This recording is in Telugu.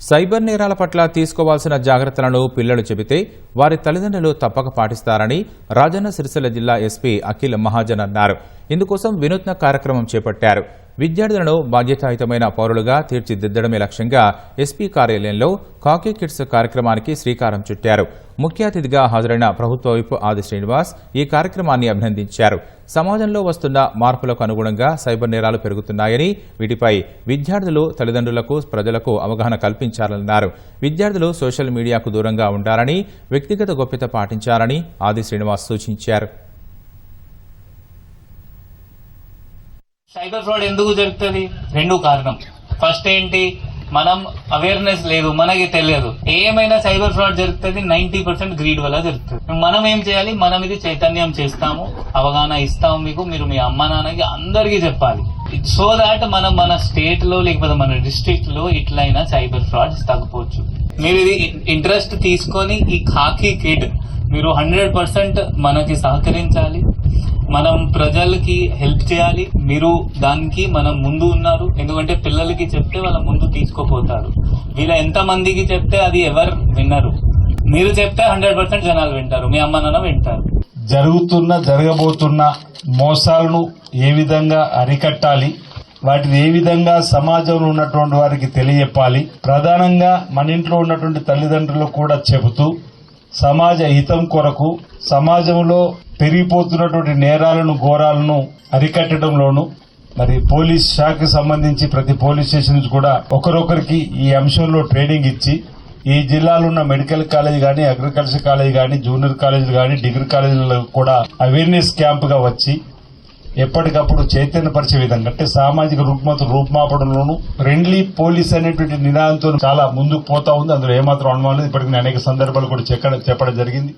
సైబర్ నేరాల పట్ల తీసుకోవాల్సిన జాగ్రత్తలను పిల్లలు చెబితే వారి తల్లిదండ్రులు తప్పక పాటిస్తారని రాజన్న సిరిసిల్ల జిల్లా ఎస్పీ అఖిల్ మహాజన్ అన్నారు. ఇందుకోసం వినూత్న కార్యక్రమం చేపట్టారు. విద్యార్థులను బాధ్యతాయుతమైన పౌరులుగా తీర్చిదిద్దడమే లక్ష్యంగా ఎస్పీ కార్యాలయంలో కాకీ కిడ్స్ కార్యక్రమానికి శ్రీకారం చుట్టారు. ముఖ్య అతిథిగా హాజరైన ప్రభుత్వ విప్ ఆది శ్రీనివాస్ ఈ కార్యక్రమాన్ని అభినందించారు. సమాజంలో వస్తున్న మార్పులకు అనుగుణంగా సైబర్ నేరాలు పెరుగుతున్నాయని, వీటిపై విద్యార్థులు, తల్లిదండ్రులకు, ప్రజలకు అవగాహన కల్పించాలన్నారు. విద్యార్థులు సోషల్ మీడియాకు దూరంగా ఉండాలని, వ్యక్తిగత గోప్యత పాటించాలని ఆది శ్రీనివాస్ సూచించారు. సైబర్ ఫ్రాడ్ ఎందుకు జరుగుతుంది? రెండు కారణం. ఫస్ట్ ఏంటి, మనం అవేర్నెస్ లేదు, మనకి తెలియదు. ఏమైనా సైబర్ ఫ్రాడ్ జరుగుతుంది 90% గ్రీడ్ వల్ల జరుగుతుంది. మనం ఏం చేయాలి? మనం ఇది చైతన్యం చేస్తాము, అవగాహన ఇస్తాము మీకు, మీరు మీ అమ్మ నాన్నకి అందరికీ చెప్పాలి. సో దాట్ మనం మన స్టేట్ లో లేకపోతే మన డిస్ట్రిక్ట్ లో ఇట్లయినా సైబర్ ఫ్రాడ్స్ తగ్గపోవచ్చు. మీరు ఇది ఇంట్రెస్ట్ తీసుకొని ఈ ఖాకీ కిడ్ మీరు 100% మనకి సహకరించాలి. మనం ప్రజలకి హెల్ప్ చేయాలి. మీరు దానికి మనం ముందు ఉన్నారు. ఎందుకంటే పిల్లలకి చెప్తే వాళ్ళ ముందు తీసుకుపోతారు. వీళ్ళ ఎంత మందికి చెప్తే అది ఎవరు వినరు. మీరు చెప్తే 100% జనాలు వింటారు, మీ అమ్మ నాన్న వింటారు. జరగబోతున్న మోసాలను ఏ విధంగా అరికట్టాలి, వాటిని ఏ విధంగా సమాజంలో ఉన్నటువంటి వారికి తెలియజెప్పాలి, ప్రధానంగా మన ఇంట్లో ఉన్నటువంటి తల్లిదండ్రులకు కూడా చెబుతూ సమాజ హితం కొరకు సమాజంలో పెరిగిపోతున్నటువంటి నేరాలను, ఘోరాలను అరికట్టడంలోను మరి పోలీస్ శాఖకు సంబంధించి ప్రతి పోలీస్ స్టేషన్ నుంచి కూడా ఒకరొకరికి ఈ అంశంలో ట్రైనింగ్ ఇచ్చి ఈ జిల్లాలో ఉన్న మెడికల్ కాలేజ్ గానీ, అగ్రికల్చర్ కాలేజ్ గానీ, జూనియర్ కాలేజీలు గానీ, డిగ్రీ కాలేజీలలో కూడా అవేర్నెస్ క్యాంప్ గా వచ్చి ఎప్పటికప్పుడు చైతన్యపరిచే విధంగా, అంటే సామాజిక రూపుమాపడంలోనూ ఫ్రెండ్లీ పోలీస్ అనేటువంటి నినాదంతో చాలా ముందుకు పోతా ఉంది. అందులో ఏమాత్రం అనుమానం లేదు. ఇప్పటికి అనేక సందర్భాలు కూడా చెప్పడం జరిగింది.